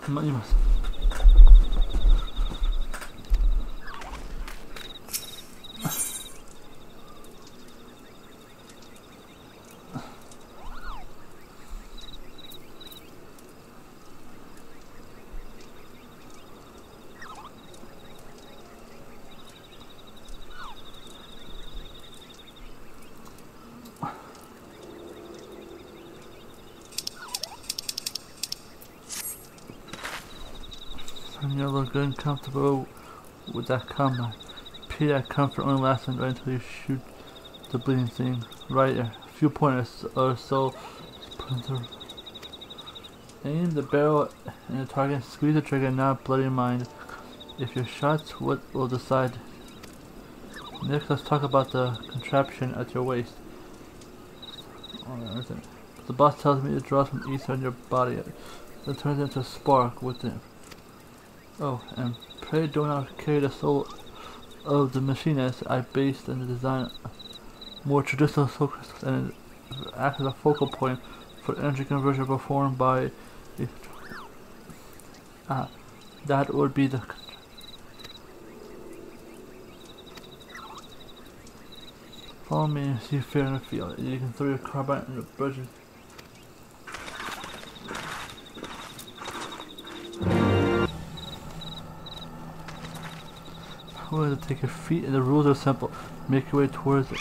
You must. You look good and comfortable with that combat. Repeat that comfort only lasts until you shoot the bleeding thing. Right there. A few pointers or so. Aim the barrel and the target. Squeeze the trigger, not bloody mind. If your shots will decide. Next, let's talk about the contraption at your waist. Oh, the boss tells me it draws from each on your body. It turns into a spark within. Oh, and pray do not carry the soul of the machinist. I based in the design more traditional soul crystals and it acts as a focal point for energy conversion performed by that would be the follow me and see fear in the field. You can throw your carbine in the bridges. To take your feet, and the rules are simple. Make your way towards it.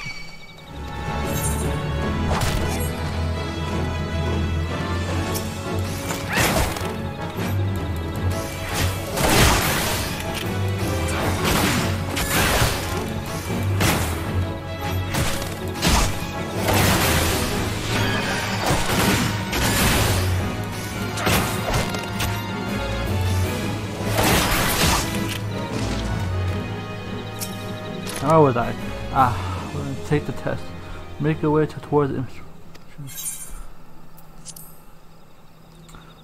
How was I? We're gonna take the test. Make your way towards the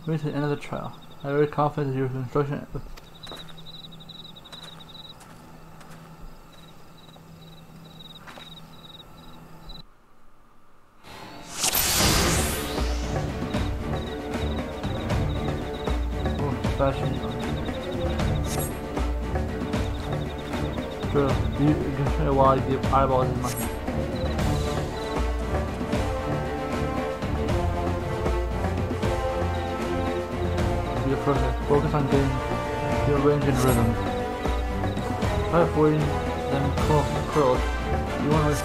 Wait to the end of the trial. I'm very confident that your instruction. Oh, fashion. Sure, you can show me while you give eyeballs in my hand. Be a process. Focus on getting your range and rhythm. Try avoiding them curls. You want to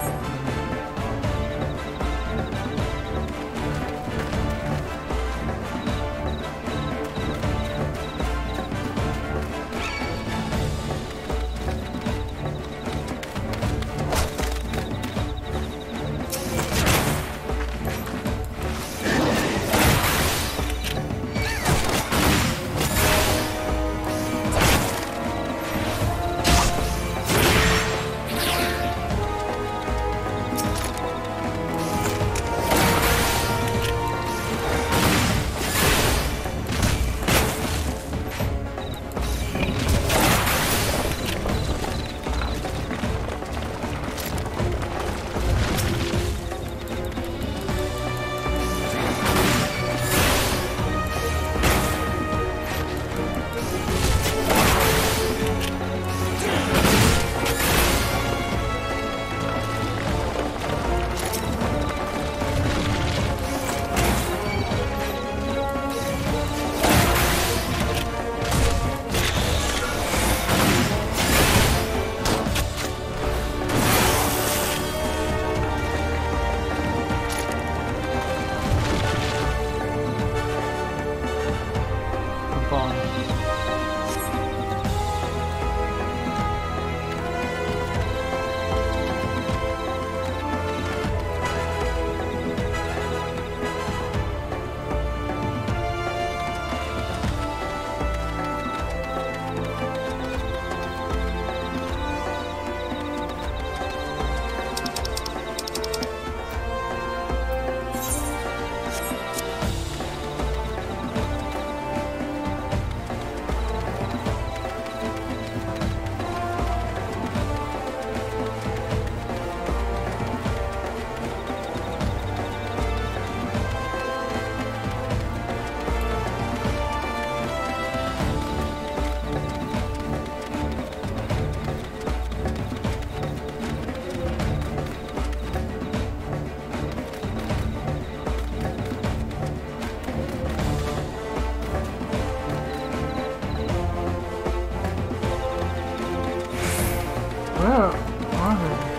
are they?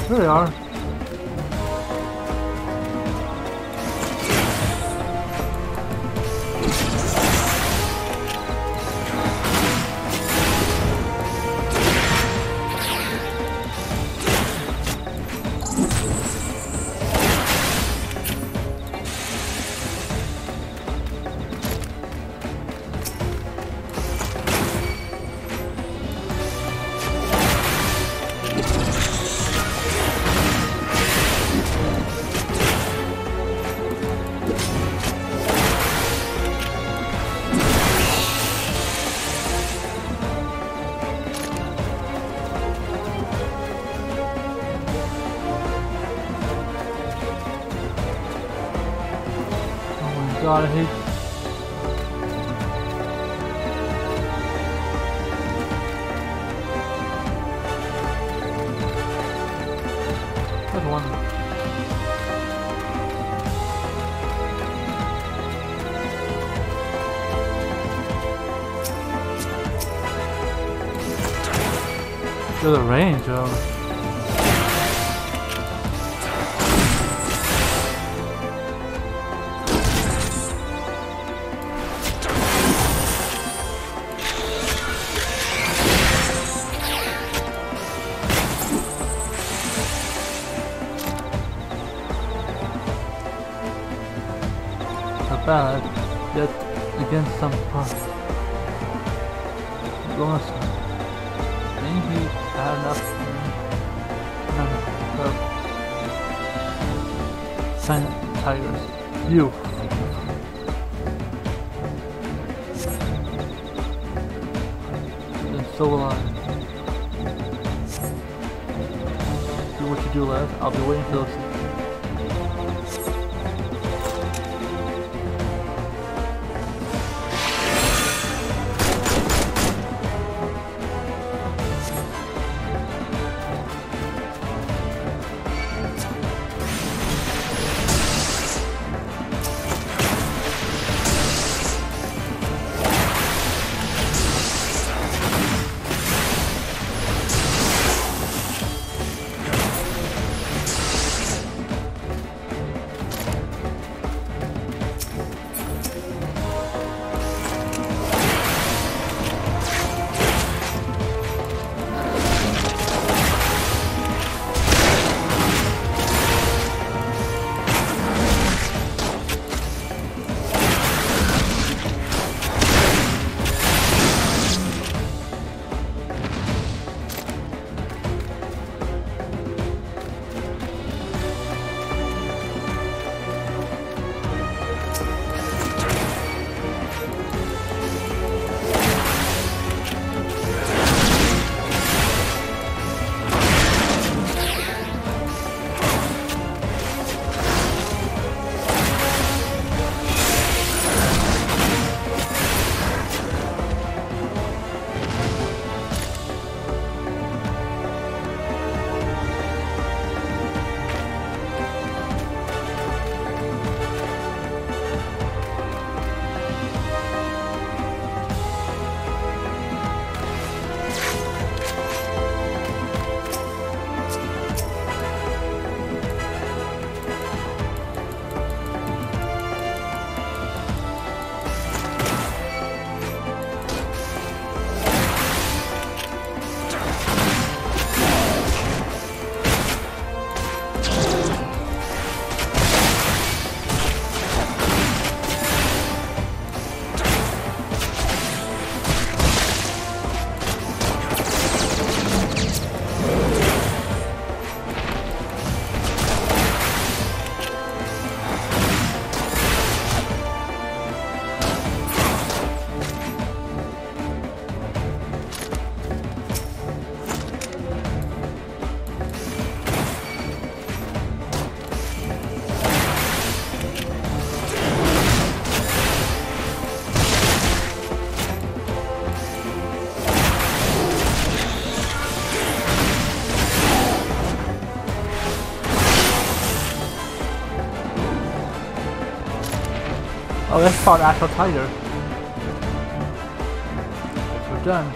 Here they are. God, I hate. There's one. There's a range of. Bad, yet against some part. Bonus. Maybe I had enough silent tigers. You. Then so will I. Do what you do, lad. I'll be waiting for those. Oh, that's called actual tiger. Guess we're done.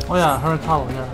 Oh yeah, her and Towel, yeah.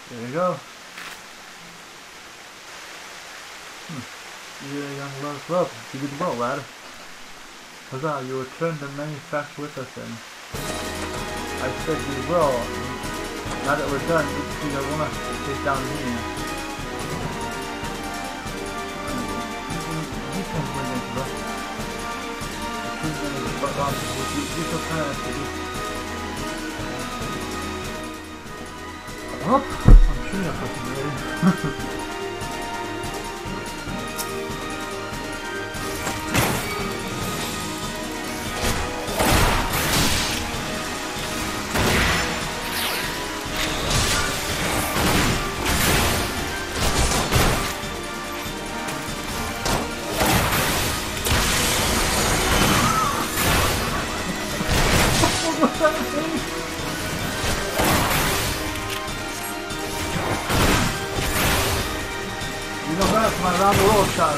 There you go. You're a young love. You did well, lad. Huzzah, you returned the manufacture with us then. I said you did well. Now that we're done, you don't want to take down me. You can win it, bro. You can plan it. Oh, I'm sure you're fucking ready. You know that's my round the world shot.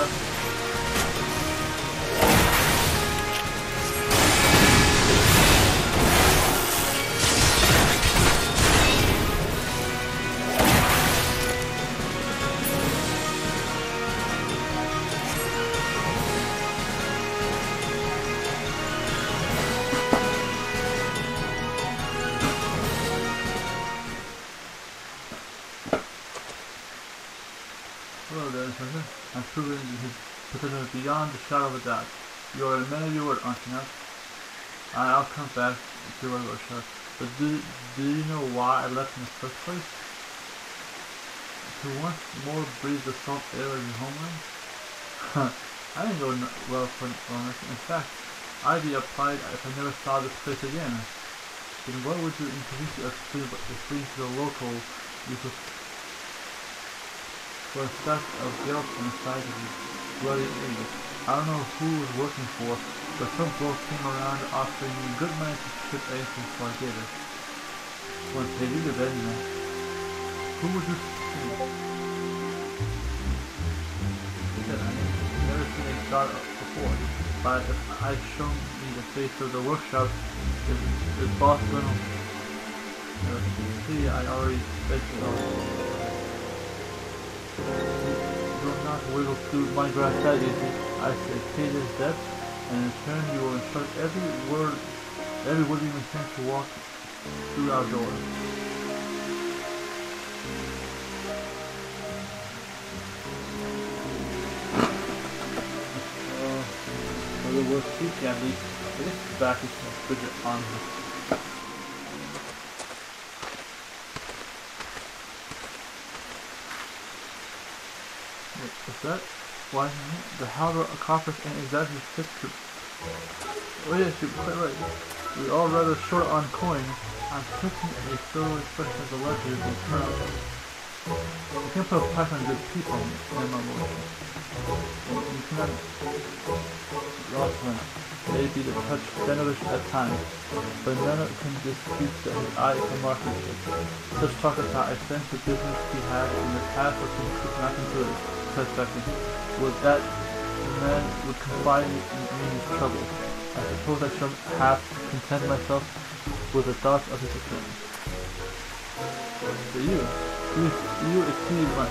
Hello there, Kaiser. I've proven his position is beyond the shadow of a doubt. You are a man of your word, aren't you not? I'll come back to your worship. But do you know why I left in the first place? To once more breathe the salt air of your homeland? I didn't go well for nothing. In fact, I'd be applied if I never saw this place again. Then what would you introduce us to but to flee to the local useless for a stack of guilt on the side of his bloody egg? I don't know who was working for, but some bloke came around offering me good money to ship anything, so I did it. Once they did it, then who would you see? He said, I never seen a star before, but if I'd shown me the face of the workshop, his boss gonna see I already bet it all. You will not wiggle through my grass that easy. I say, pay this debt, and in turn you will instruct every word you intend to walk through our door. For the word speaking at least, I guess the back is some fidget on him. What's that? Why, the Halber coffers ain't exactly fit to... Oh yes, you're quite right. We're all rather short on coin. I'm expecting a thorough expression of the ledger will turn out. You can put a price on good people, and my lordship. You cannot... Rossman may be the touch generous at times, but none can dispute that his eye for marksmanship. Such talk as I sense the business he had in the past or nothing good. Was that the man would confide in his trouble. I suppose I shall have to content myself with the thoughts of his return. To you, You exceed my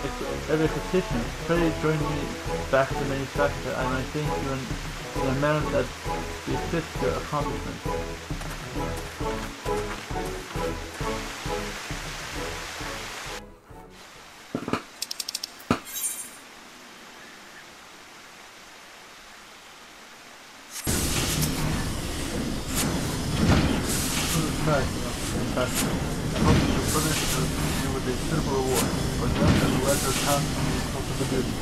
every expectation. Pray join me back to manufacture, and I thank you in a manner that befits your accomplishment. I hope to furnish you with a suitable reward, for them as well as your task on the course of the duty.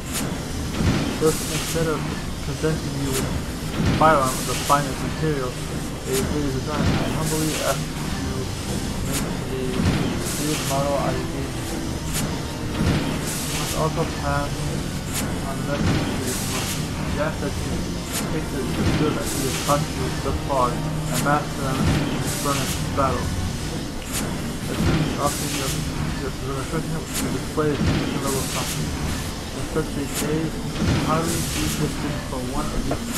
Thus, instead of presenting you with a firearm of the finest material, a really design, I humbly ask you to make a sealed model I gave you. You must also pass on the message to you. We ask that you take the skills that we have taught you thus far and master them in furnace battle. As soon as offering your restriction, you display a sufficient level of confidence. In such a case, highly resistant for one of these.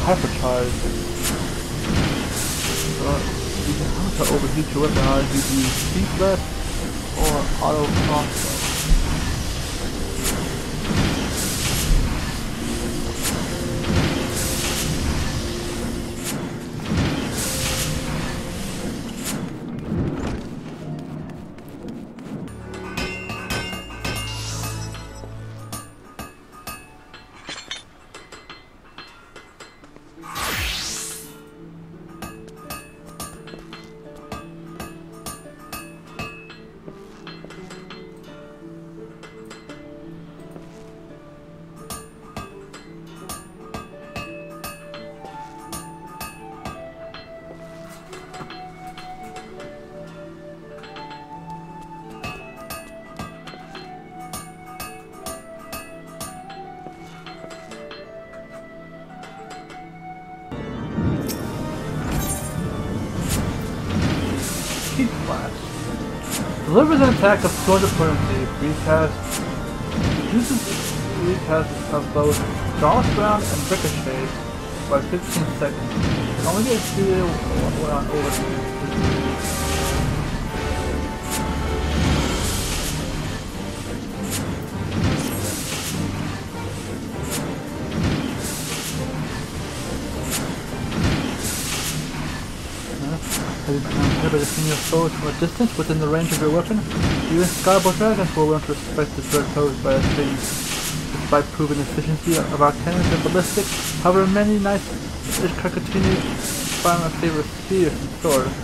Hypercharge. You can how to overheat your weapon either you use C-Flash or auto crossbow. Delivers an attack of 200 potency, reduces recast of both dodge round and ricochet by 15 seconds. Only gets executed when on overheat. By defeating your foes from a distance within the range of your weapon, even Skybow dragons will learn to respect the threat posed by a thing. Despite proven efficiency of our cannons and ballistics, however, many knights continue to find my favorite spears and swords,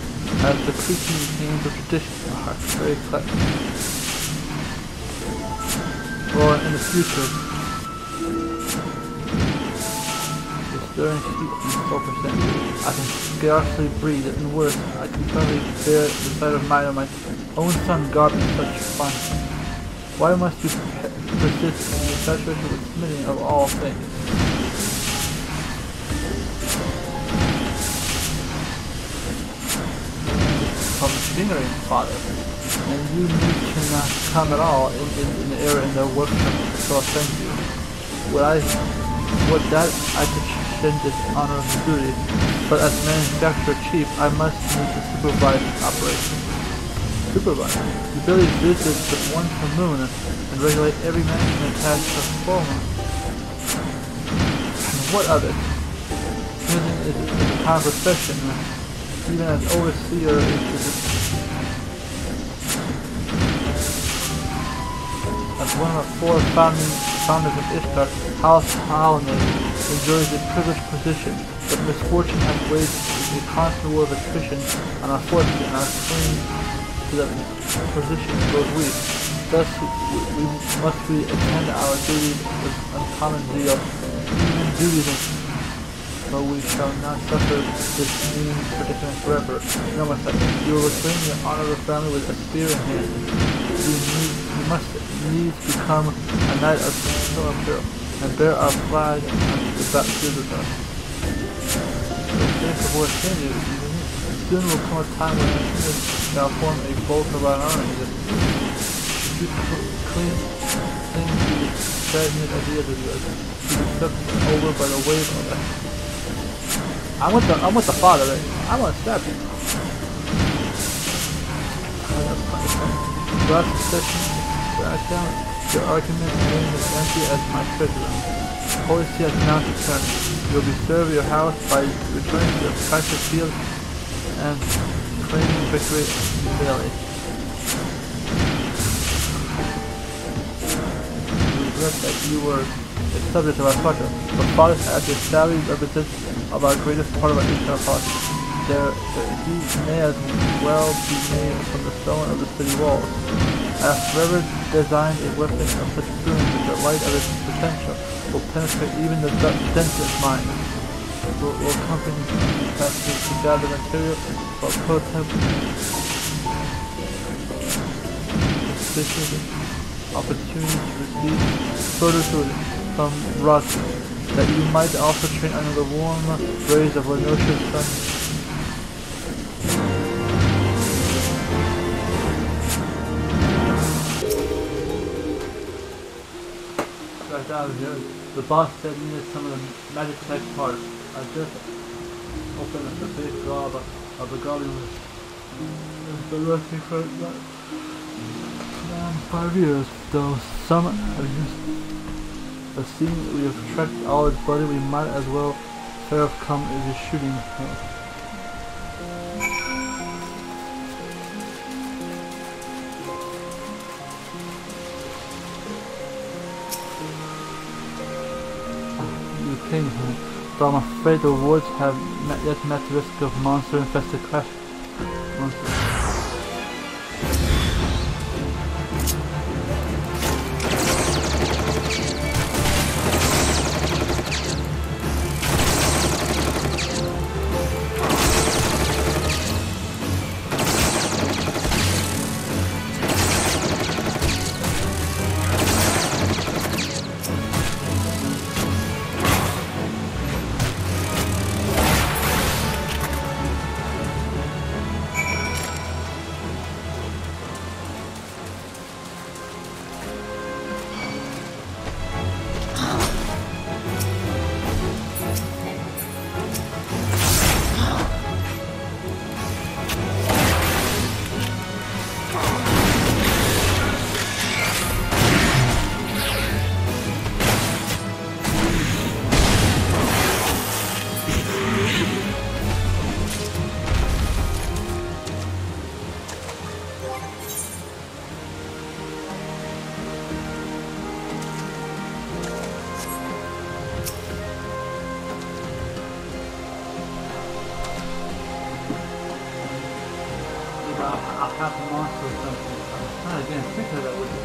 as the creaking games of tradition are very clever. Or in the future, during heat and sulfur scent, I can scarcely breathe, and worse, I can hardly bear the sight of my own son guarding such fun. Why must you persist in the saturation with smithing of all things? From machinery, father, and you cannot come at all in the area in the workshop, so I thank you. Would that I could this honor and duty, but as manufacturer chief, I must need to supervise this operation. Supervise? The ability to visit just once per moon and regulate every management task for full moon. And what of it? Smithing is a common profession, even as overseer as one of the four founders of Ishtar, House Halonid enjoys a privileged position, but misfortune has waged a constant war of attrition on our forces, and our claim to that position grows weak. Thus, we must attend our duties with uncommon zeal, even duties but we shall not suffer this mean predicament forever. No, my son, you will reclaim your honor of the family with a spear in hand. You must needs become a knight of Storm Hero, and bear our flag unto the battlefield with us. The face of war changes. Soon will come a time when Machinists shall form a bulk of our army. To cling to the stagnant ideas of yours, to be swept over by the wave of it. I'm with the father, right? I want to stab you. Last session, back down. Your argument remains as empty as my treasure. Holy See has now returned. You will be served your house by returning to the Kaiser field and claiming victory daily. We regret that you were a subject of our culture, but fathers as your salary represents of our greatest part of our eternal policy. He may as well be made from the stone of the city walls. I have forever designed a weapon of such brilliance that the light of its potential will penetrate even the densest mind. Will accompany passengers to gather material for prototype sufficient opportunity to receive further food from Roger, that you might also train under the warm rays of Lenosha's sun. Right down here, the boss said we needed some of the magic tech parts. I just opened up the big gob of the goblin list. It's been resting for 5 years, though some have used. But seeing we have tracked all its body, we might as well have come as a shooting range. You came here, but I'm afraid the woods have not yet met the risk of monster-infested crash. I'll have the monster or something. I'm trying to get in think of that with it.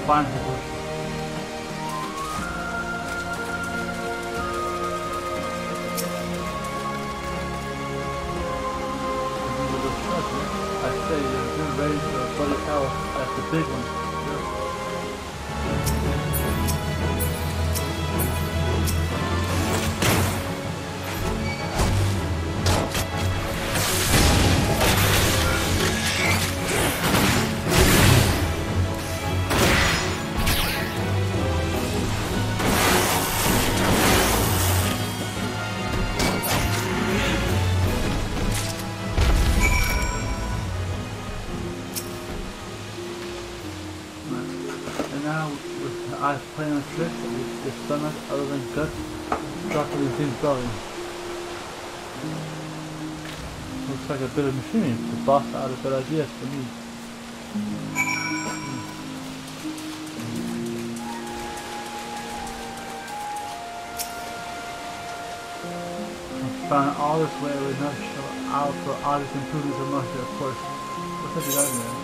Fine. I say you're getting ready for a bloody hell. That's the big one. eyes playing a trick with the stomach other than guts dropped in the thing's belly. Looks like a bit of machinery. The boss had a good idea for me. I found all this way with no show out for obvious improvements of motion, of course. What's up with that man?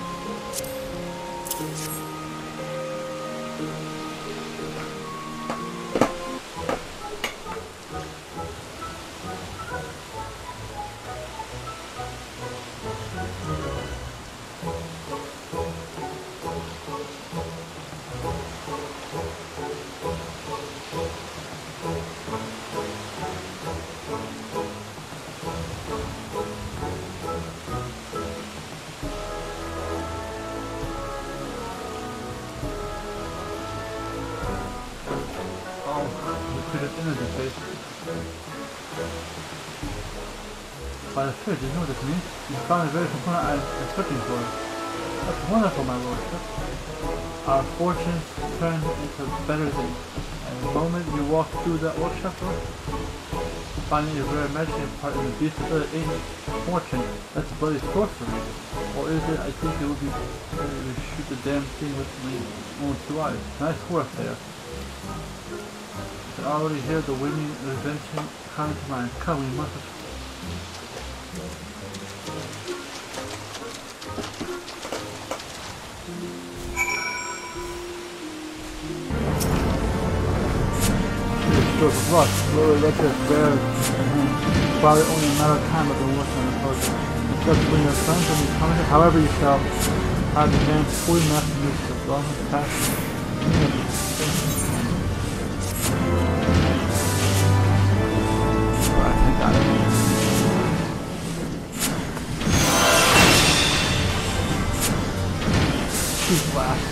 By the spirit, do you know what this means? You found the very component I was searching for. That's wonderful, my lordship. Our fortunes turned into better days. And the moment you walk through that workshop door, finding your very imaginary part in the beast of the ancient fortune, that's bloody sorcery. Or is it? I think it would be better to shoot the damn thing with my own two eyes. Nice work there. I can already hear the winning invention coming to mind. Come, we must have... Rush, slowly let your bear probably only a matter of time of the working on the project. Except when your friends will be coming, however you shall have the man fully master use of long and passion. Alright, I got it. She's blast.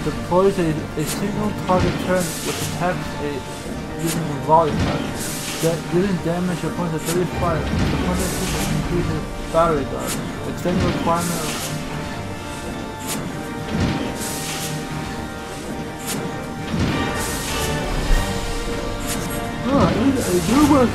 Deploys a single target turn which attacks using a volley fire. Dealing damage upon the 35. The opponent increases battery guard. Extending requirement of... I do work.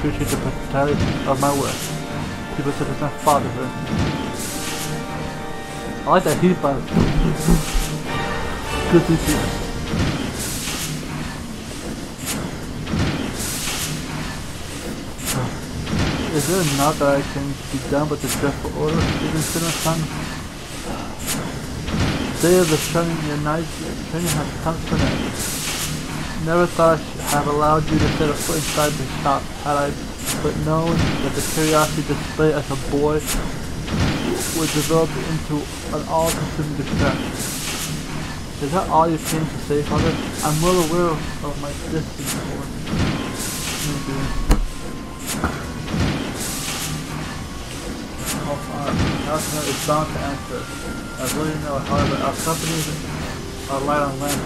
Appreciate the practicality of my work. People such as my father, for instance. I like that heat button. Good to see. Is there not that I can be done with the dreadful order, even sooner, son? Day of the shunning your night training has come to an end. Never thought I should have allowed you to set a foot inside the shop had I but known that the curiosity displayed as a boy would develop into an all-consuming distraction. Is that all you came to say, Father? I'm well aware of my distance for human beings. Alcina is bound to answer. I really know, however, our companies are light on land.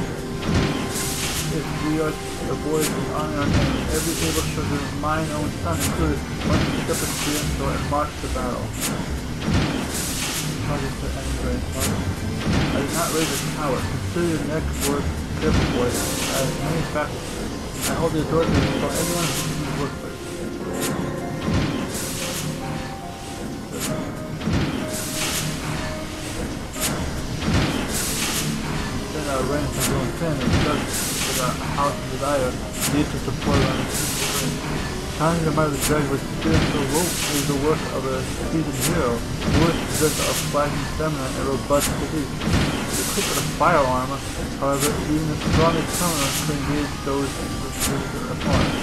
If we are the boys in honor our name, every able sugar of mine own son included, must pick up a sword and march to battle. I did not raise a coward. Consider your next word careful, boy. As many factors, I hold the authority for anyone who can work for it. Then I ran from your own pen and judged a house of desire needs to support on a peaceful way. Tying the might of the dragon with spiritual rope is the work of a seasoned hero. The work is just a flagging stamina and robust belief. The equipped with a firearm. However, even the strongest criminals could engage those with a fire.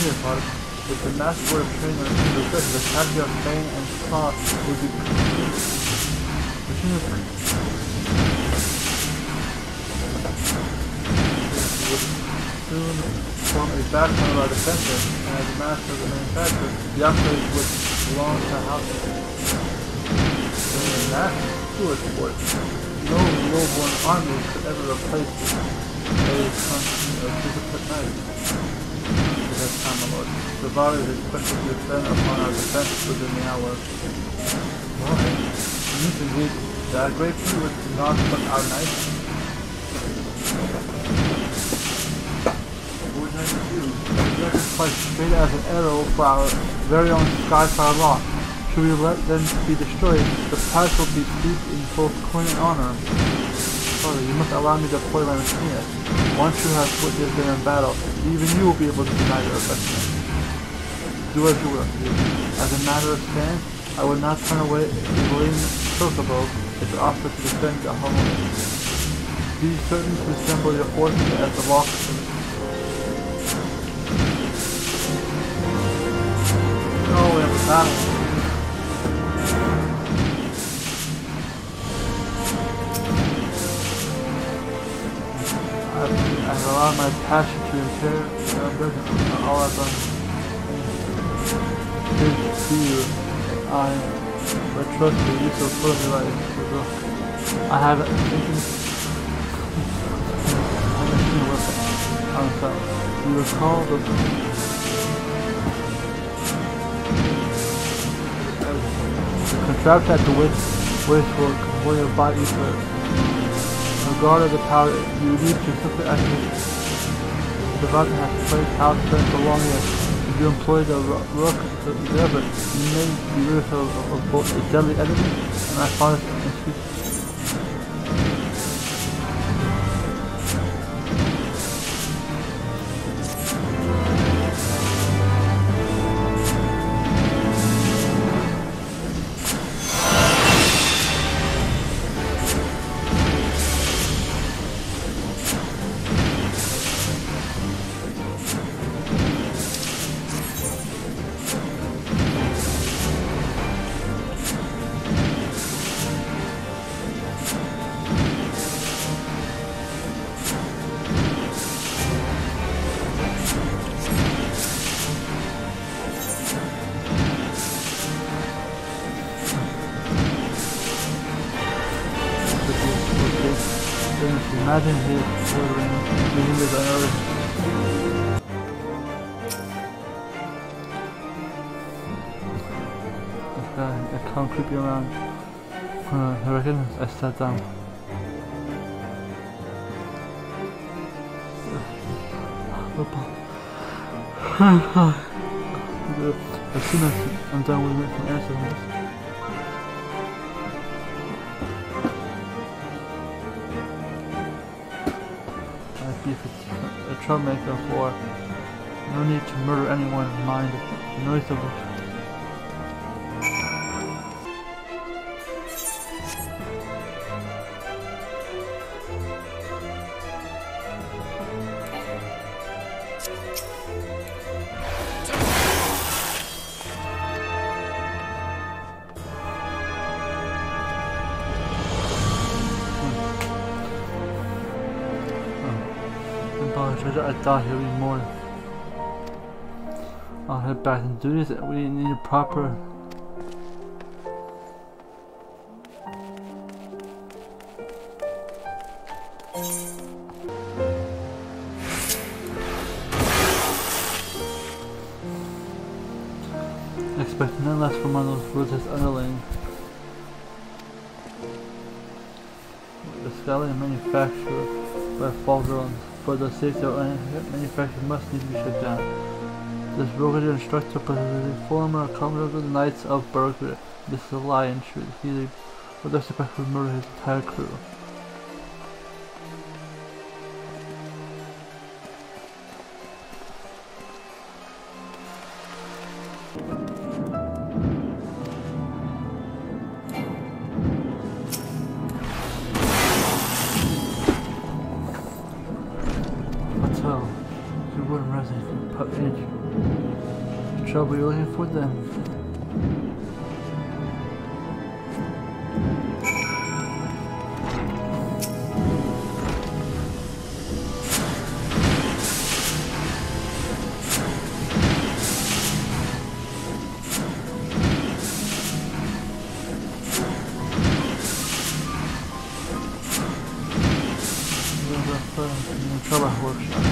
Here, Father, if the master were trained on the surface, the capture of Fang and Claw would be would soon form a backbone of our defenses, and as the master of the manufacturer, the upgrades would belong to the house. And that's foolish sport. No low-born army could ever replace a constant of disciplined knights. At that time, my lord, the body is expected to defend upon our defense within the hour. Why? You need to engage that great crew with not but our knights. What would I do? The record flies straight as an arrow for our very own Skyfire Lock. Should we let them be destroyed, the prize will be steeped in both coin and honor. Father, you must allow me to deploy my Machinist. Once you have witnessed them in battle, even you will be able to deny their affection. Do as you will. As a matter of stance, I would not turn away a willing chocobo if it offered to defend the home. Be certain to assemble your forces as the walk. Oh, we have a battle. I've allowed my passion to impair all I've done. Good to you. But trust me, you so closely like I have you recall the contraption at the waist will convey your body to regardless of the power you need to simply activate. The button has placed how to turn for long yet. If you employ the rook to the other, you may be rid of both a deadly enemy and my father's institution. Imagine his children living with another. I can't creep you around. I reckon I sat down. As soon as I'm done with some air signals. If it's a troublemaker for no need to murder anyone, mind the noise of it. I thought he'll be more. I'll head back and do this. We need a proper. Expect none less from one of those ruthless underlings. The scaling manufacturer by fall girls. For the safety of manufacturer must need to be shut down. This brigadier instructor possesses a former commander of the Knights of Burgundy. This is a lie and truth. He would expect to murder his entire crew. any trouble you're looking for then. Trouble workshop.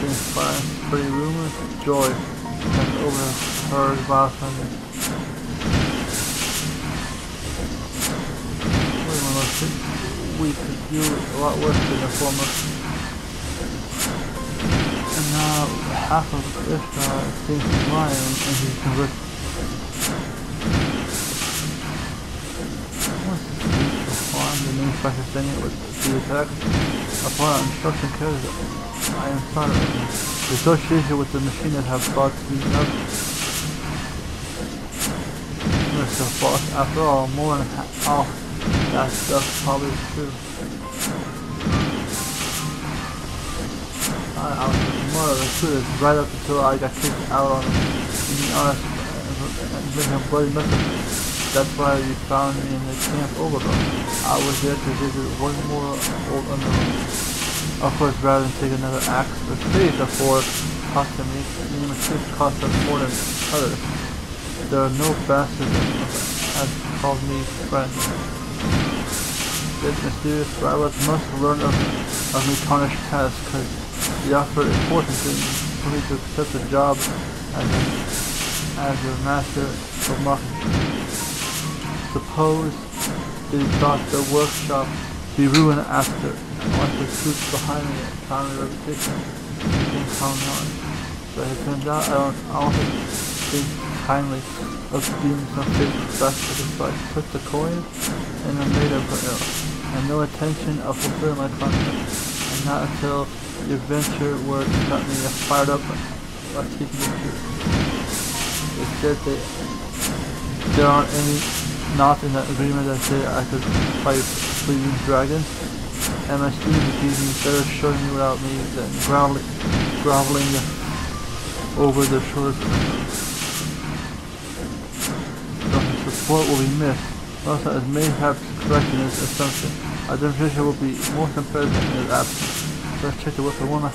Inspiring pretty rumors. Joy has overheard about something. Wait a minute, we could do a lot worse than the former. And now half of Ishtar seems to be lying and he's convinced. The main Pakistani was the attack upon instruction carriers. I am sorry. The association with the Machinist have brought me up. Mr. Boss, after all, more than half that stuff probably is true. I was more of a student right up until I got kicked out on being honest and bring a bloody message. That's why you found me in the camp overload. I was there to visit one more old underling. Of course, rather than take another axe or spade before cost to me, being Machinist cost us more than others. There are no bastards as called me friend. This mysterious rivals must learn of me tarnished past, because the offer important thing for me to accept the job as your master of marketing. Suppose they thought the workshop be ruined after, and once the troops behind me and found a reputation became common knowledge. But it turns out I don't also think kindly of being some fake specialist, so I put the coin in a made of her ill, and no intention of fulfilling my contract, and not until the adventure word got me fired up about keeping the truth. They said there aren't any not in that agreement that said I could fight fleeing dragons, and my students accused me better showing me without me than groveling over their shoulders. So his support will be missed. Also, as mayhaps correct in his assumption, our demonstration will be most impressive in his absence. Let's check the weapon one.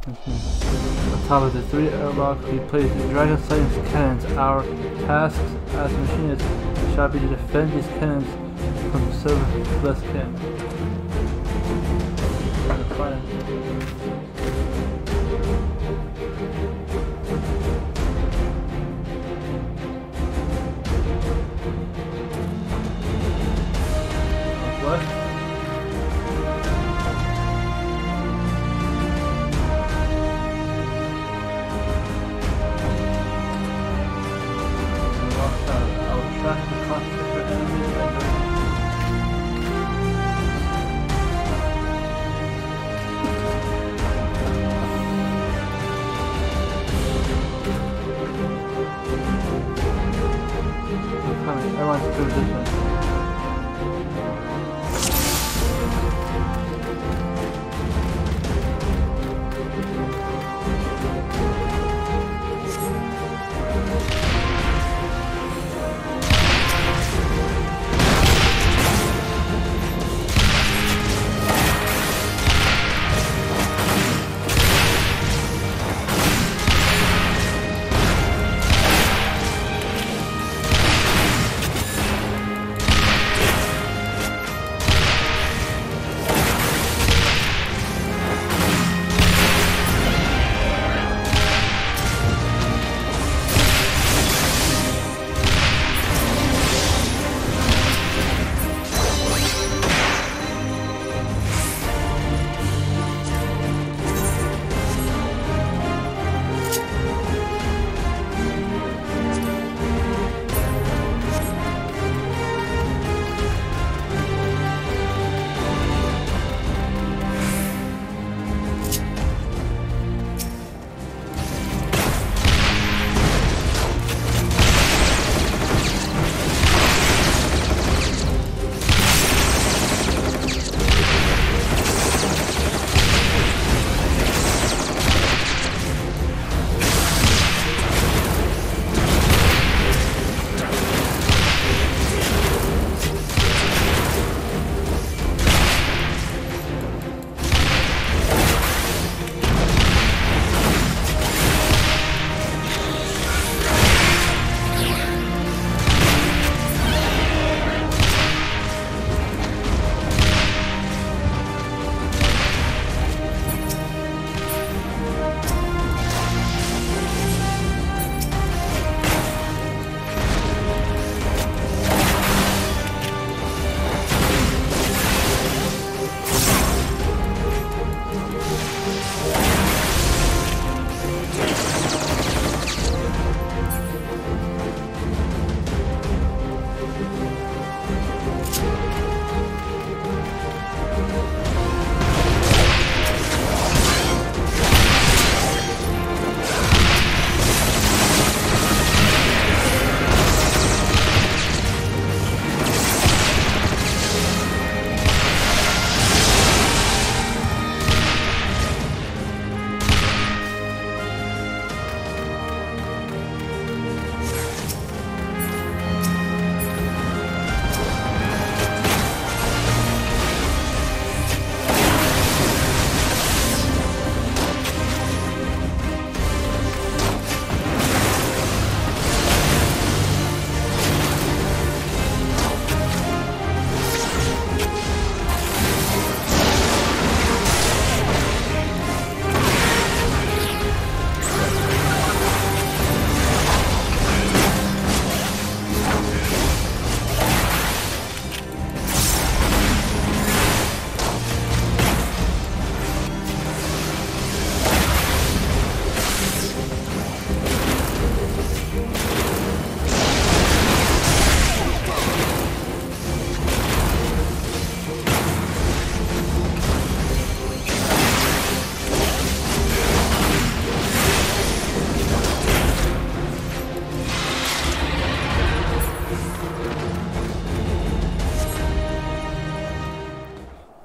On top of the 3 airlocks we place the dragon science cannons. Our tasks as machinists shall be to defend these cannons from serviceless cannons. What?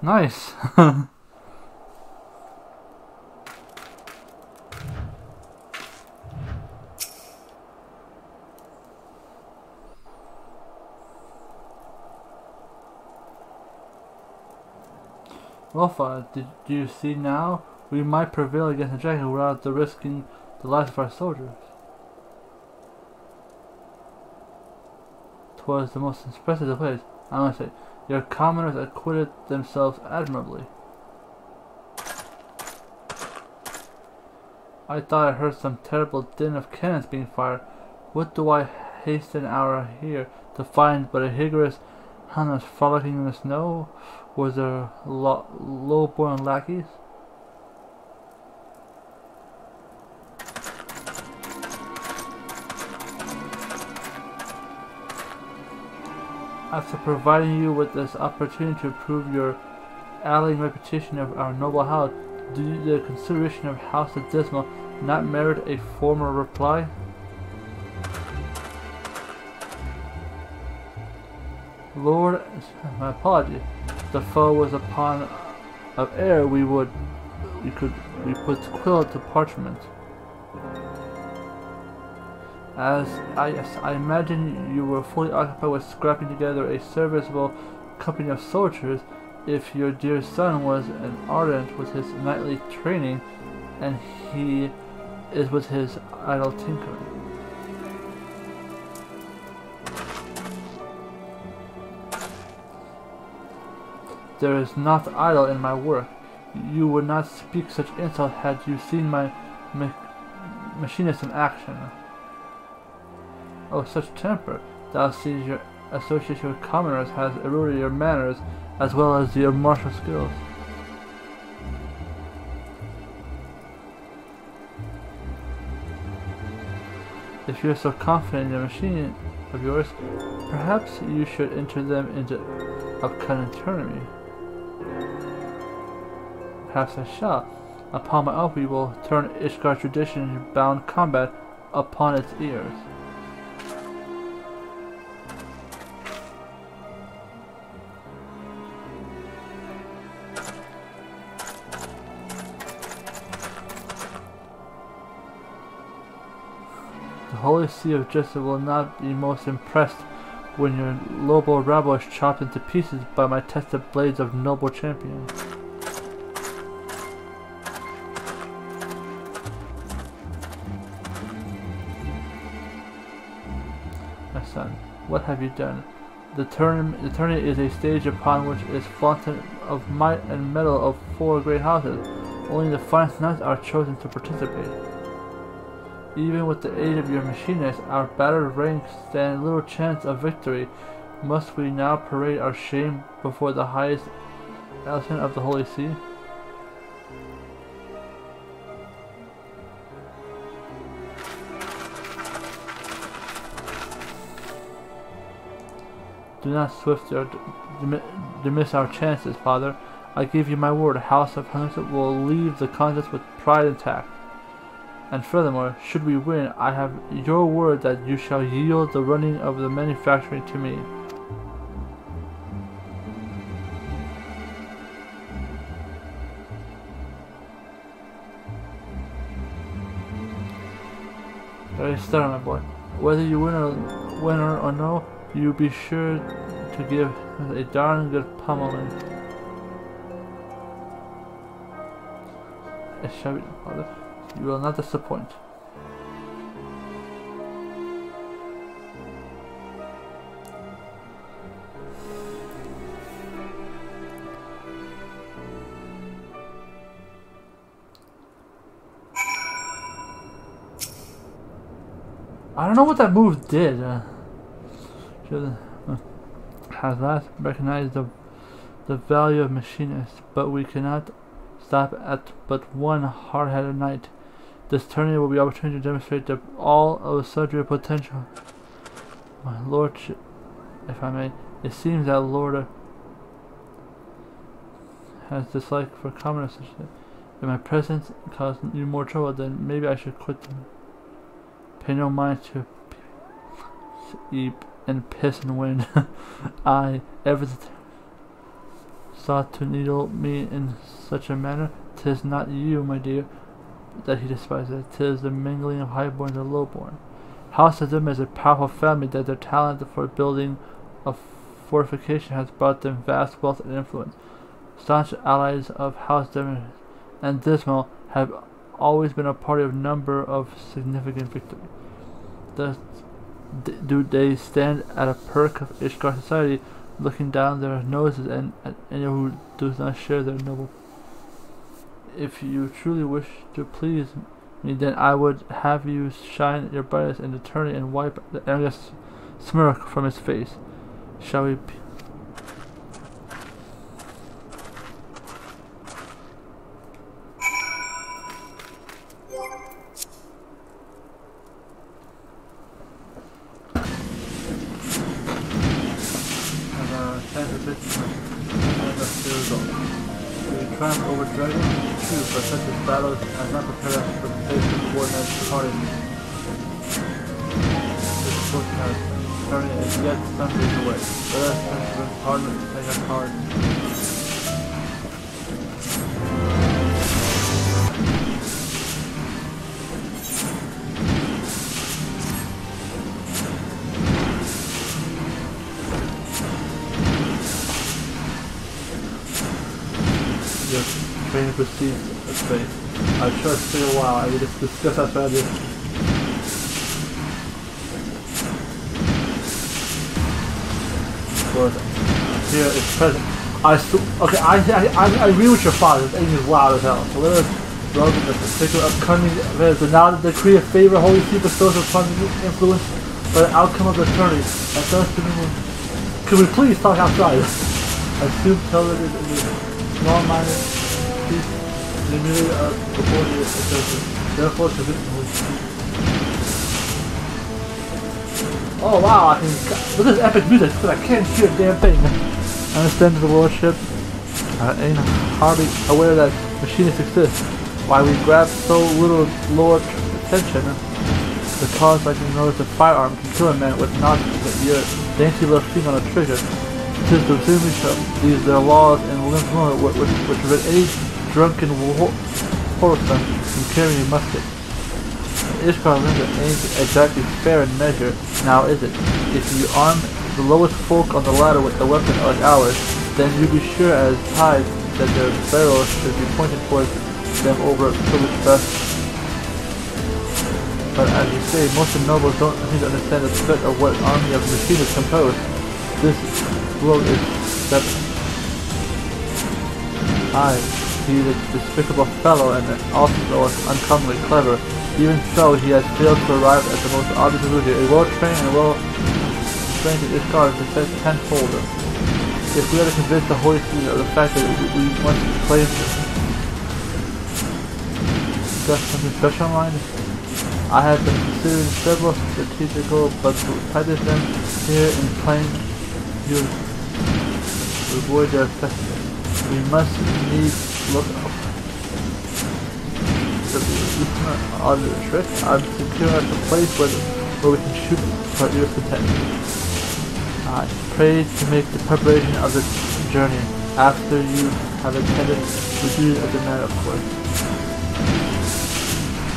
Nice. Well, father, do you see now? We might prevail against the dragon without risking the lives of our soldiers. 'Twas the most impressive place, I must say. Your commoners acquitted themselves admirably. I thought I heard some terrible din of cannons being fired. What do I hasten hour here to find but a vigorous harness frolicking in the snow? Was there low-born lackeys? After providing you with this opportunity to prove your allying reputation of our noble house, do the consideration of House of Dismal not merit a formal reply? Lord, my apology. The foe was upon of air. We put quill to parchment. As I imagine you were fully occupied with scrapping together a serviceable company of soldiers. If your dear son was an ardent with his knightly training, and he is with his idle tinkering. There is not idle in my work. You would not speak such insult had you seen my machinist in action. Oh, such temper! Thou seest your association with commoners has eroded your manners as well as your martial skills. If you are so confident in the machine of yours, perhaps you should enter them into upcoming tourney. Perhaps I shall. Upon my oath, we will turn Ishgar tradition-bound combat upon its ears. The Holy See of Justice will not be most impressed when your Lobo rabble is chopped into pieces by my tested blades of noble champions. My son, what have you done? The tourney is a stage upon which is flaunted of might and metal of 4 great houses. Only the finest knights are chosen to participate. Even with the aid of your machinist, our battered ranks stand little chance of victory. Must we now parade our shame before the highest elation of the Holy See? Do not swiftly dismiss our chances, Father. I give you my word, House of Heavensward will leave the contest with pride intact. And furthermore, should we win, I have your word that you shall yield the running of the manufacturing to me. Very stubborn, my boy. Whether you win or no, you be sure to give a darn good pummeling. It shall be, Father. You will not disappoint. I don't know what that move did. Has last recognized the value of Machinist, but we cannot stop at but one hard-headed knight. This tourney will be an opportunity to demonstrate all of the surgery potential. My lordship, if I may, it seems that Lord has dislike for commoners. If my presence caused you more trouble, then maybe I should quit them. Pay no mind to eat and piss and wind. I ever sought to needle me in such a manner. 'Tis not you, my dear, that he despises. 'Tis the mingling of highborn and lowborn. House of them is a powerful family that their talent for building a fortification has brought them vast wealth and influence. Staunch allies of House Devon and Dismal have always been a party of number of significant victory. Thus do they stand at a perk of Ishgard society, looking down their noses and at anyone who does not share their noble. If you truly wish to please me, then I would have you shine your brightest in eternity and wipe the arrogant smirk from his face. Shall we? Triumph over dragon, true, but such as battles has not prepared us for the face of coordinated parties. This book has turning is yet some days away. Let us turn to Parliament and take our cards. Training proceeds at space. I'm sure it's been a while. I will just discuss that strategy. But here it's present. I agree with your father. This aim is loud as hell. So let us welcome this particular upcoming event. So now that the decree of favor, Holy See bestows upon the influence by the outcome of the attorney. And thus, could we please talk outside? I soon tell it in the small-minded. The immediately before the assessment. Therefore, to this oh wow, I can look at this epic music, but I can't hear a damn thing. I understand the lordship. I ain't hardly aware that Machinist exists. Why we grab so little lord attention. Because I can notice a firearm can kill a man with not your dainty little finger on a trigger. Tis the these their laws and limp which prevent any drunken horseman from carrying a musket. Ishgard Linda ain't exactly fair in measure, now is it? If you arm the lowest folk on the ladder with a weapon like ours, then you be sure as tides that their barrels should be pointed towards them over a privileged vessel. But as you say, most of the nobles don't seem to understand the threat of what army of machinists compose. This blow is seven. He is a despicable fellow and also uncommonly clever. Even so, he has failed to arrive at the most obvious conclusion. A well-trained and well-trained Ishgard is defense tenfold. If we are to convince the Holy See of the fact that we must claim got something special in mind, I have been considering several strategical, but to practice them here in plain view to avoid their effectiveness. We must needs look up. On the trick, I'm secure at the place where we can shoot for ears content. I pray to make the preparation of the journey after you have attended the duty of the man, of course.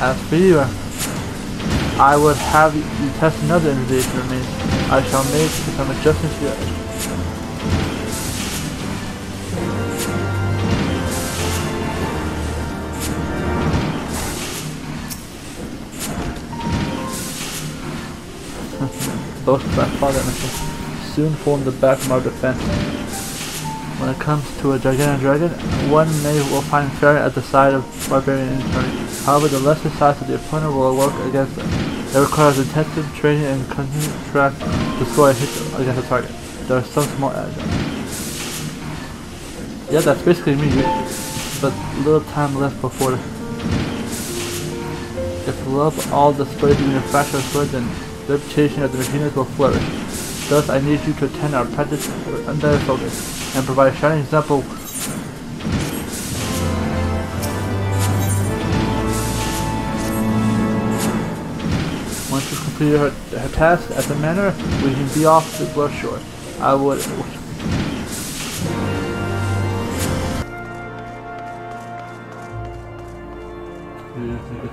As for you, I would have you test another invitation remains. I shall make some adjustments to it. Both my father and myself soon form the back of our defense. When it comes to a gigantic dragon, one will find fair at the side of barbarian and attorney. However, the lesser size of the opponent will work against them. It requires intensive training and continued track to score a hit against a target. There are some small agile. Yeah, that's basically me, but little time left before the... If love all displays the manufacture of swords, then the reputation of the Machinist will flourish. Thus, I need you to attend our practice with undivided focus and provide a shining example. Once you complete her task at the manor, we can be off to the Bluff Shore. I would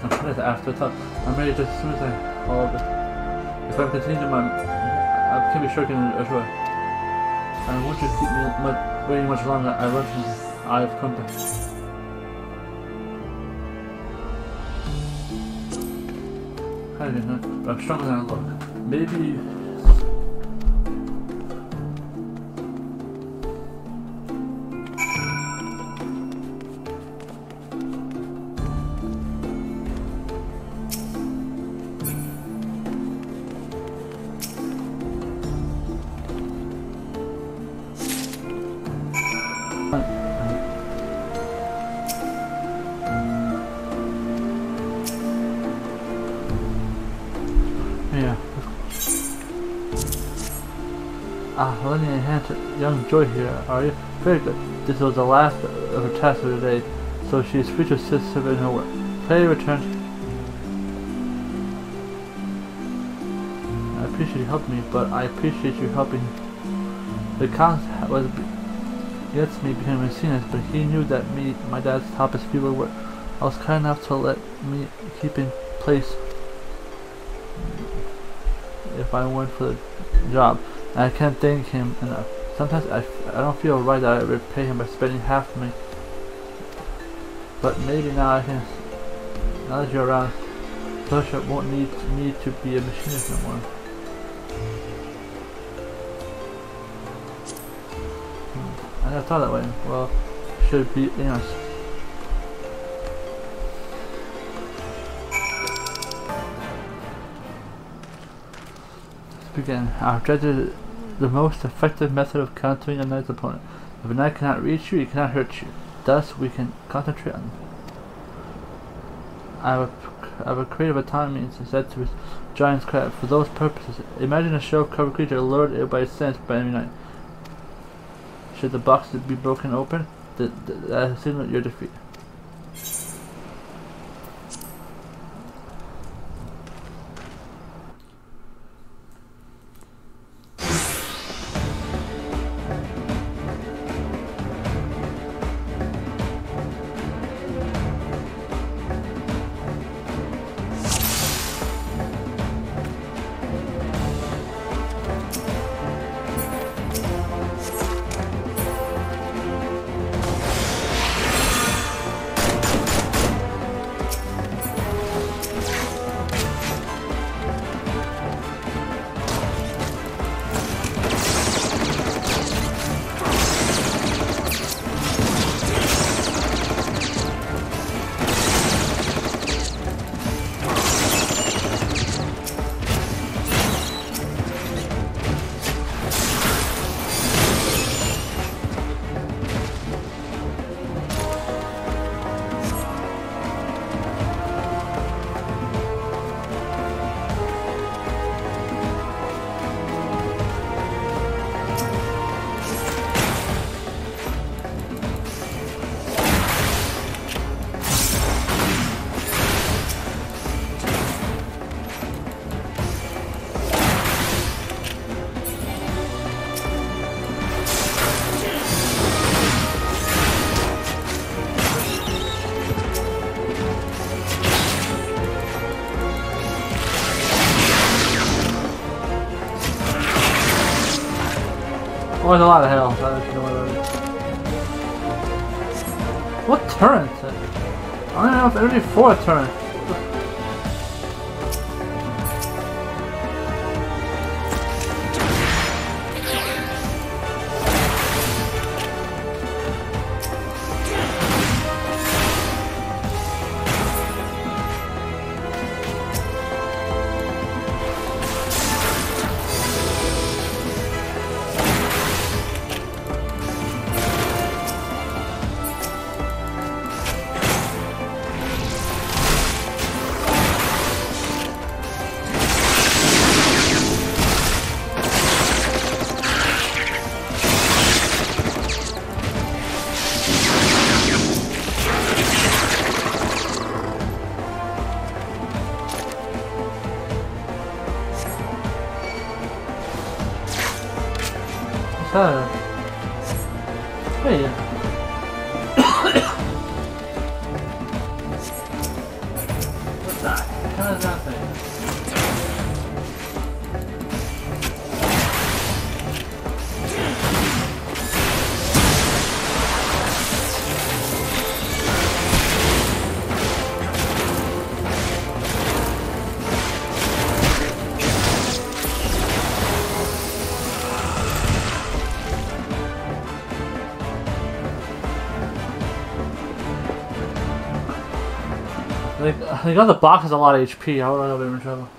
the Machinist after a thought. I'm ready just as soon as I call it. If I'm continuing my... I can't be shirking it as well. I want you to keep me waiting much longer. I run from I've come back. I don't know, but I'm stronger than I look. Maybe... Yeah. Lending a hand to young Joy here, are you? Very good. This was the last of her tasks for today, so she is free to assist her in her work. Play returned. I appreciate you helping me, but I appreciate you helping. The count was against me becoming a Machinist, but he knew that my dad's toughest fever work. I was kind enough to let me keep in place if I went for the job. And I can't thank him enough. Sometimes I don't feel right that I repay him by spending half of me. But maybe now I can. Now that you're around, Sasha won't need me to be a Machinist no more. I never thought that way. Well, should be honest. Begin. Our objective is the most effective method of countering a knight's opponent. If a knight cannot reach you, he cannot hurt you. Thus, we can concentrate on. I have a creative autonomy instead to his giant's craft. For those purposes, imagine a show-covered creature lured by its sense by enemy knight. Should the box be broken open, that signal your defeat. Oh, there's a lot of hell. I don't know what turret? I don't know if every 4 turret. Hey. hell is that thing? I got the box has a lot of HP. I don't know if I'm in trouble.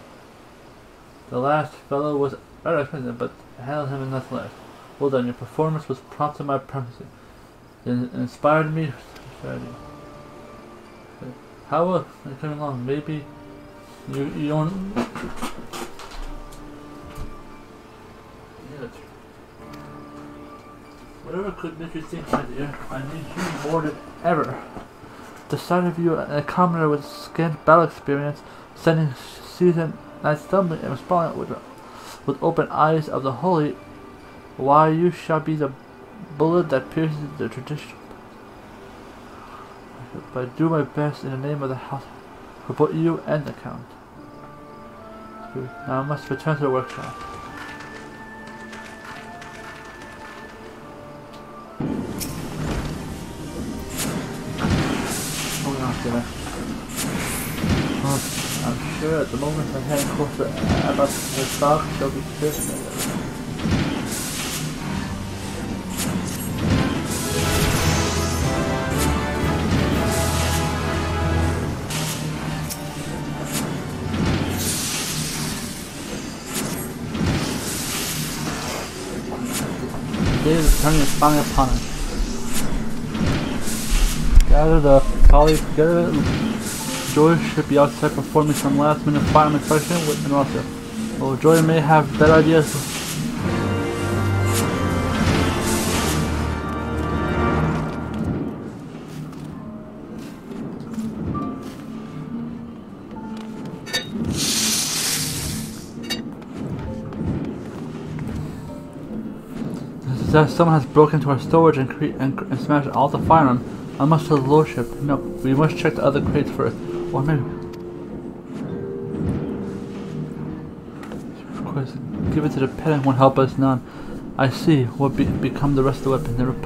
The last fellow was rather expensive, but I handled him nonetheless. Well done, your performance was prompt to my premises. It inspired me. How will it come along? Maybe you don't. Whatever could make you think, my dear, I need you more than ever. The sight of you, a commoner with scant battle experience, sending seasoned knights stumbling and responding with open eyes of the holy, why you shall be the bullet that pierces the tradition. But I do my best in the name of the house for both you and the count. Now I must return to the workshop. I'm sure at the moment I'm heading closer about the stock shall be certain. The day of the turning is finally upon us. Gather the colleagues together. Joy should be outside performing some last minute final inspection with Russia. Although Joy may have better ideas. That someone has broken into our storage and smashed all the firearms. I must tell the lordship. No, we must check the other crates first. Or maybe, of course, give it to the pedant won't help us none. I see what become the rest of the weapon. Never.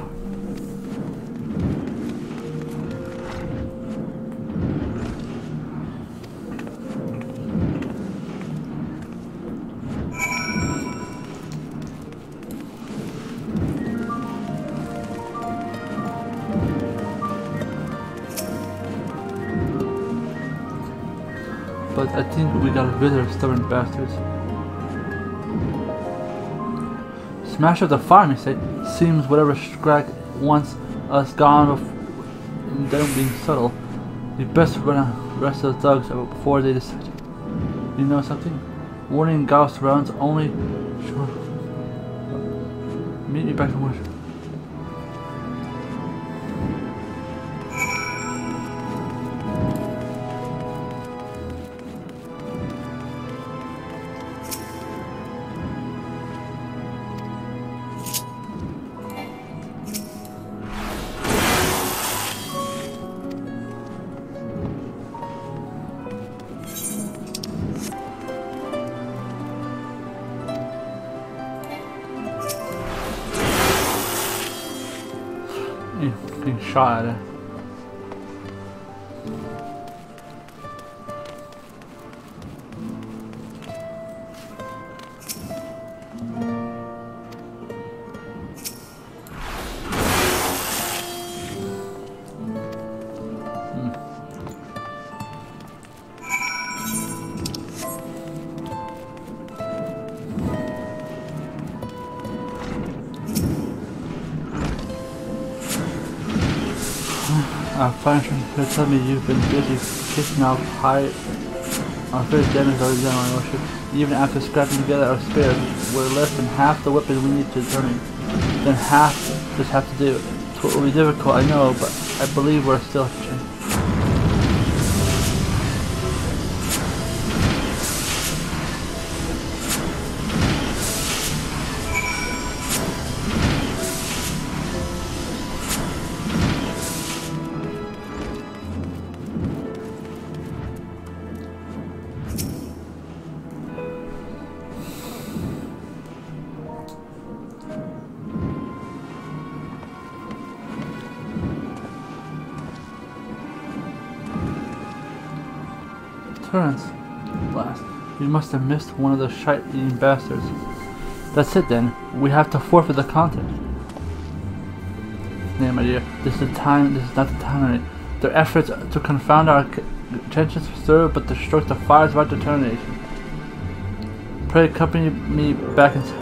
But I think we got rid of stubborn bastards. Smash up the farm, you say? Seems whatever Scrag wants us gone and them being subtle. We best run the rest of the thugs before they decide. You know something? Warning Gauss rounds only. Sure. Meet me back from work. Getting shot at it. Our financial could tell me you've been busy kicking out high our first damage our general worship. Even after scrapping together our spares, we're less than half the weapons we need to turn. Then half just have to do. It will be difficult, I know, but I believe we're still changing. turrets. Blast. You must have missed one of those shite-eating bastards. That's it then. We have to forfeit the contest. Nay, my dear, this is not the time. Their efforts to confound our intentions serve but to stroke the fires of our determination. Pray accompany me back into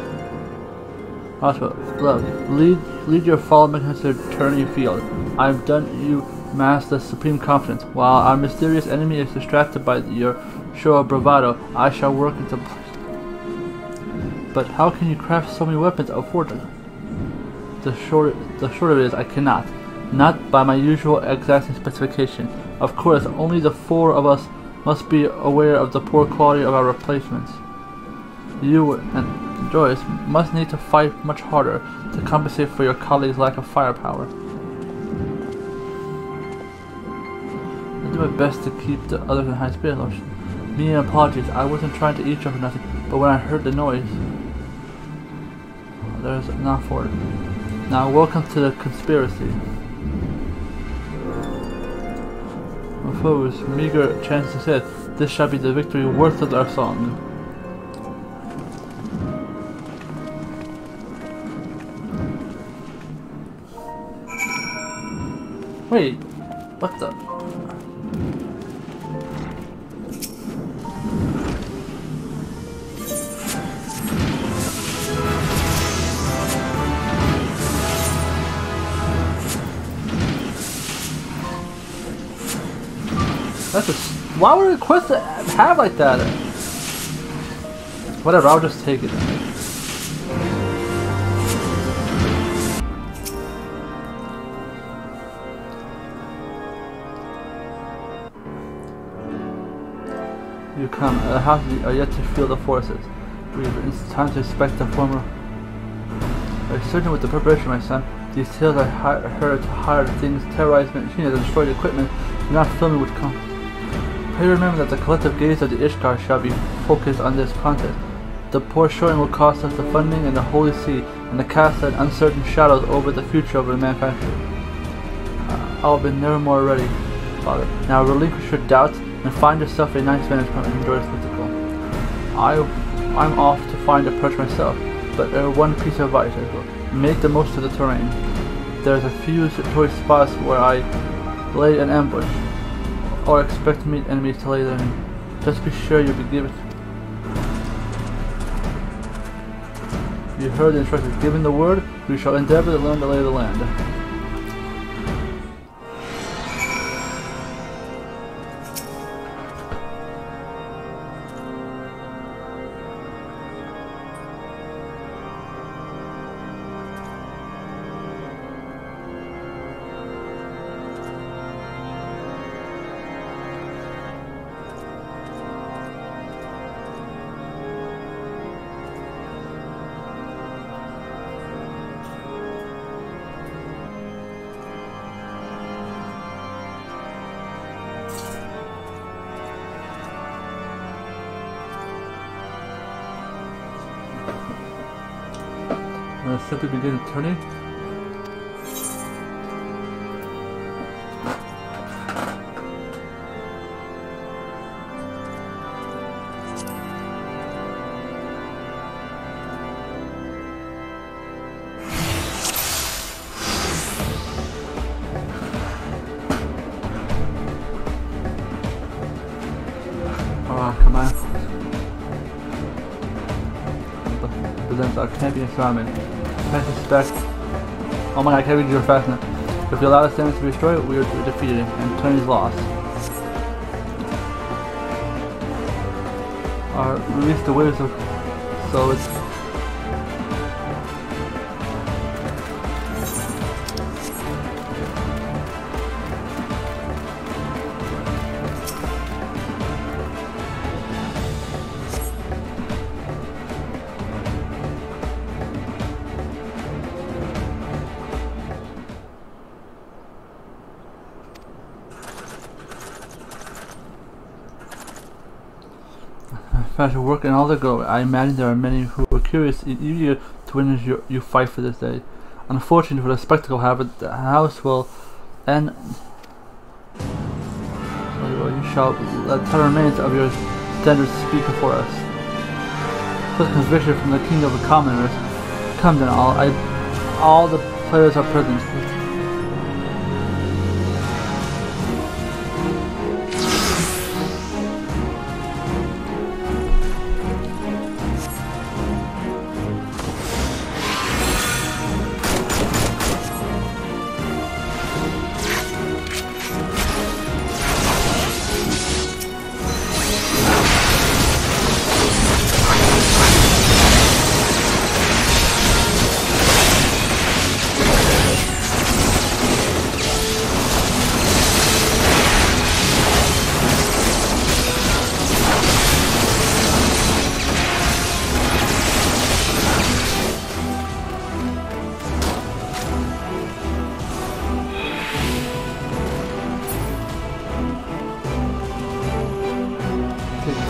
hospital. Love, lead your fallen Machinist to the turning field. I have done you mass the supreme confidence. While our mysterious enemy is distracted by your show of bravado, I shall work into place. But how can you craft so many weapons affordably? The short of it is I cannot. Not by my usual exacting specification. Of course, only the four of us must be aware of the poor quality of our replacements. You and Joyce must need to fight much harder to compensate for your colleagues' lack of firepower. I do my best to keep the others in high spirits. Me and apologies, I wasn't trying to eat you for nothing, but when I heard the noise, there's not for it. Now welcome to the conspiracy. My foes, meager chances said, this shall be the victory worth of our song. Wait, what the? That's a. Why would a quest have like that? Whatever, I'll just take it. You come. The houses are yet to feel the forces. It's time to respect the former. Are you certain with the preparation, my son? These tales I heard to hire things, terrorize machines, and destroy the equipment do not fill me with confidence. Pray remember that the collective gaze of the Ishkar shall be focused on this contest. The poor showing will cost us the funding and the Holy See, and the cast an uncertain shadows over the future of the manufacturer. I will be never more ready, Father. Now relinquish your doubts and find yourself a nice vantage point and enjoy the spectacle. I'm off to find a perch myself, but one piece of advice I will. Make the most of the terrain. There's a few choice spots where I lay an ambush, or expect to meet enemies to lay them in. Just be sure you'll be given. You heard the instructions. Given the word, we shall endeavor to learn the lay of the land. Simply begin turning. Oh, come on. Presents our champion Shaman. Back. Oh my god, I can't read you fast enough. If you allow the damage to be destroyed, we are defeated and turn is lost. Release the waves of so it's fashion work and all the go. I imagine there are many who are curious and eager to witness you fight for this day. Unfortunately for the spectacle, however, the house will end. So you shall let the remains of your standards speak before us. With conviction from the king of the commoners, come then all the players are present.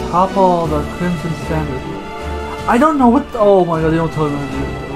Topple the Crimson Standard. I don't know what. Oh my god, they don't tell me how to do it.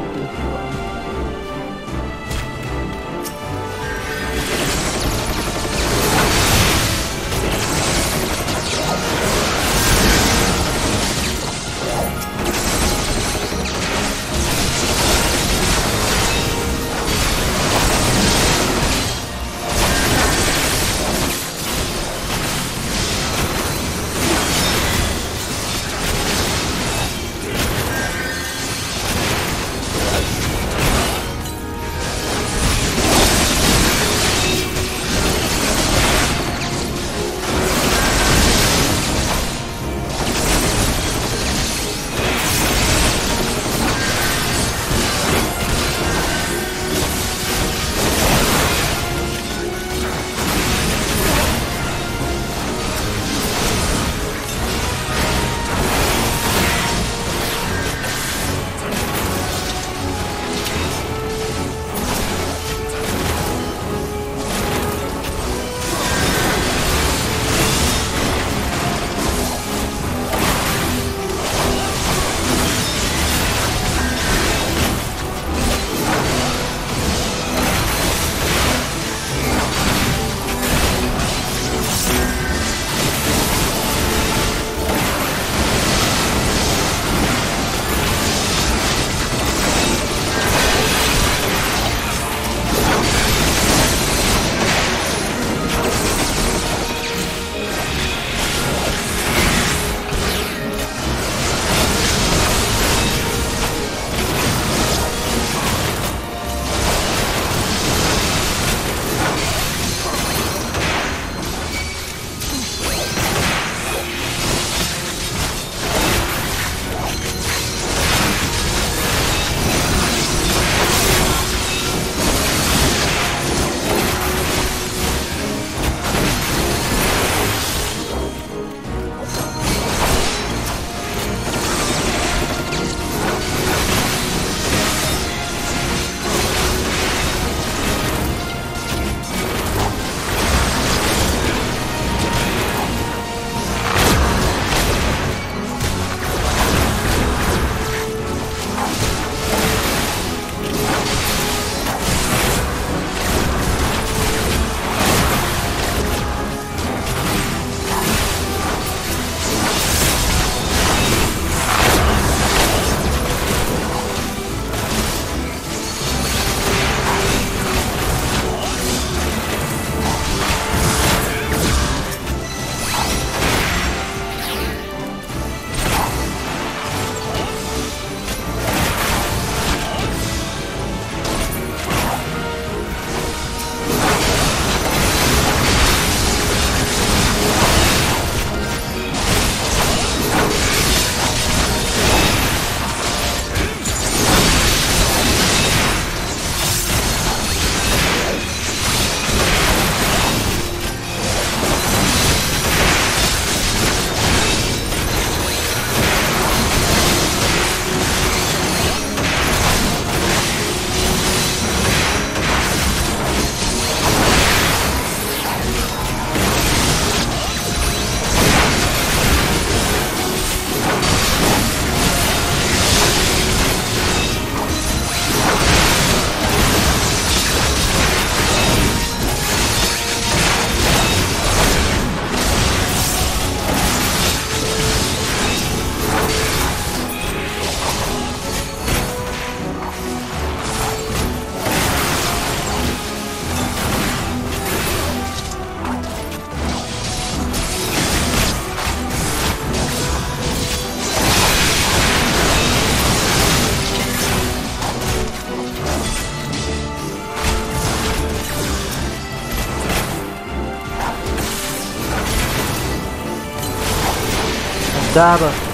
stab us.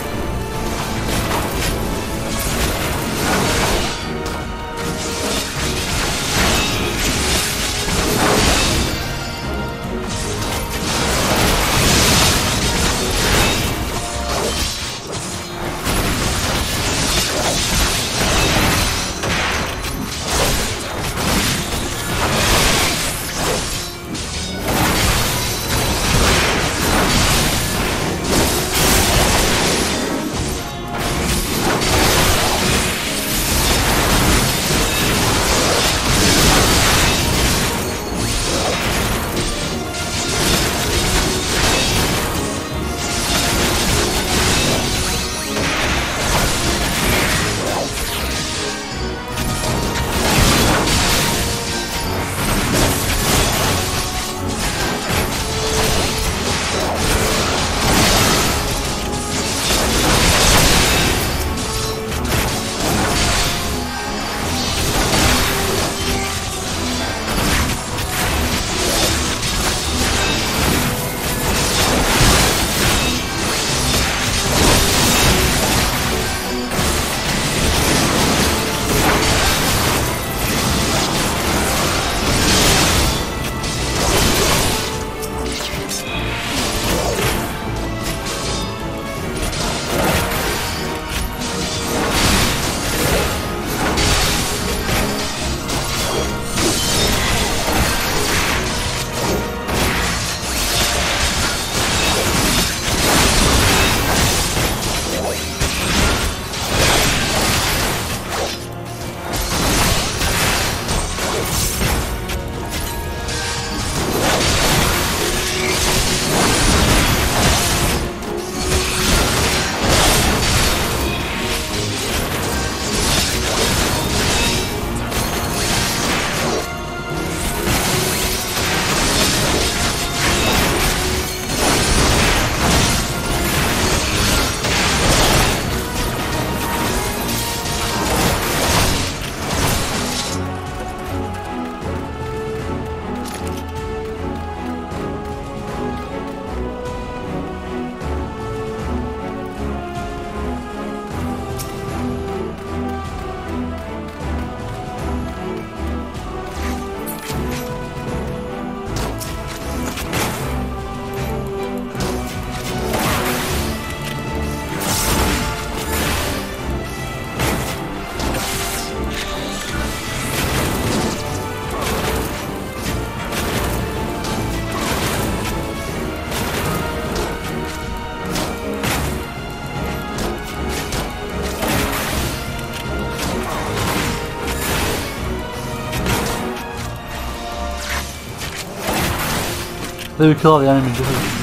They would kill all the enemies.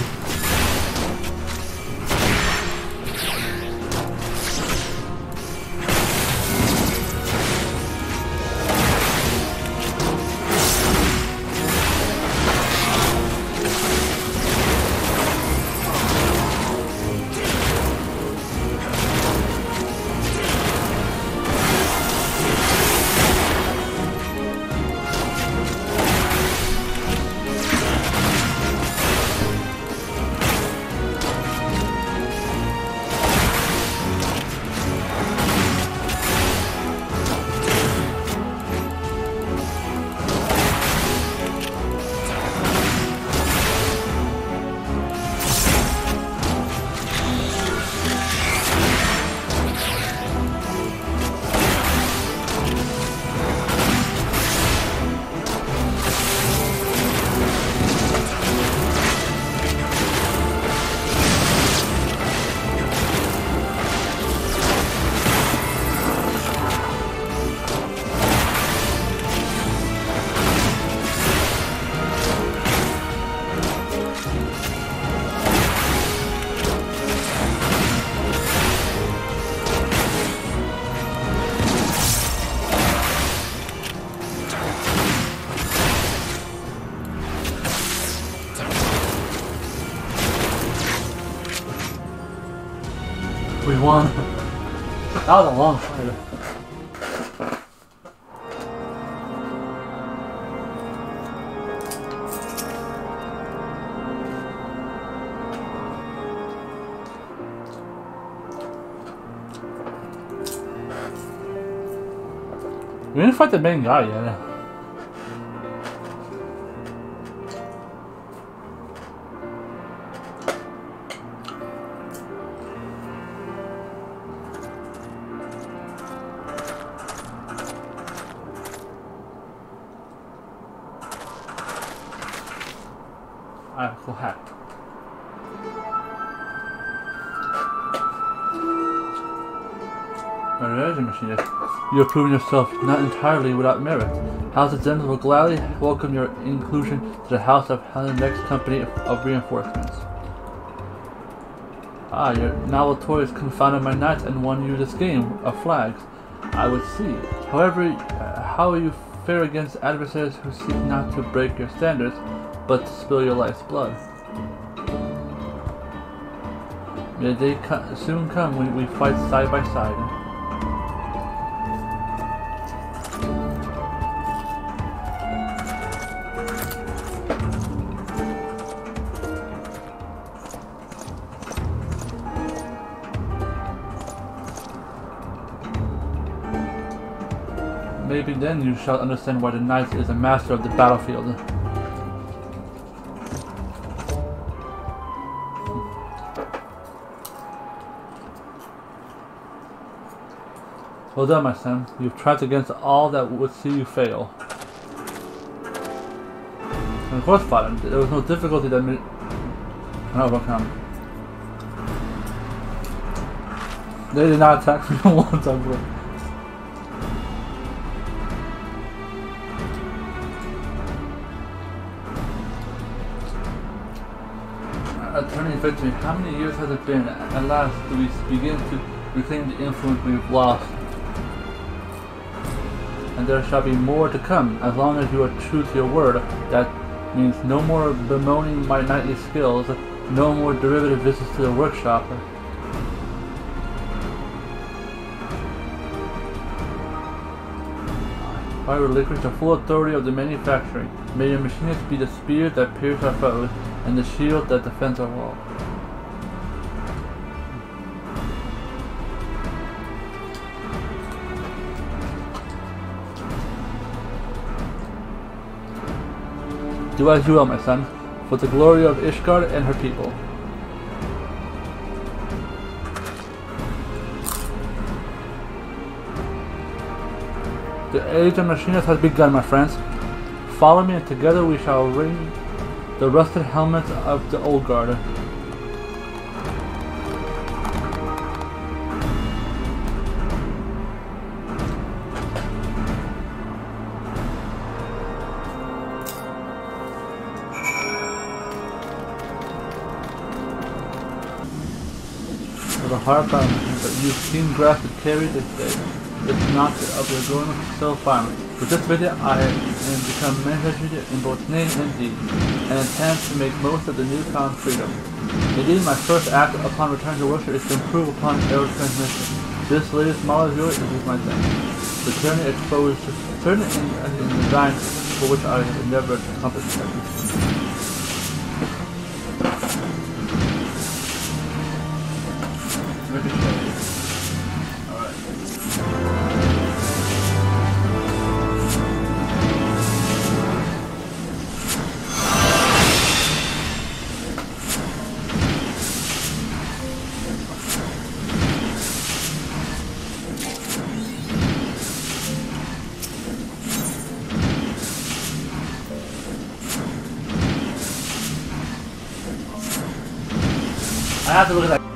We won. That was a long fight. We didn't fight the main guy yet. Alright, cool hat. There's a machinist. You have proven yourself not entirely without merit. House of Zen will gladly welcome your inclusion to the House of the next company of reinforcements. Ah, your novel toys confounded my knights and won you this game of flags. I would see. However, how you fare against adversaries who seek not to break your standards, but to spill your life's blood. May the day soon come when we fight side by side. Maybe then you shall understand why the knight is a master of the battlefield. Well done, my son. You've triumphed against all that would see you fail. And of course, Father, there was no difficulty that can overcome. They did not attack me once, I believe. Turning victory, how many years has it been? At last do we begin to reclaim the influence we've lost. And there shall be more to come, as long as you are true to your word. That means no more bemoaning my knightly skills, no more derivative visits to the workshop. I relinquish the full authority of the manufacturing. May your machinist be the spear that pierces our foes, and the shield that defends our wall. Do as you will, my son, for the glory of Ishgard and her people. The age of machinists has begun, my friends. Follow me, and together we shall ring the rusted helmets of the old guard. With a heart bound, but you've seen grass to carry this day. It's not of the going so fine. With this video, I am become manifested in both name and deed, and intend to make most of the newfound freedom. Indeed, my first act upon returning to worship is to improve upon error transmission. This latest model of yours is my thing. The tyranny exposed certain in design for which I have never accomplished. I have to look at that.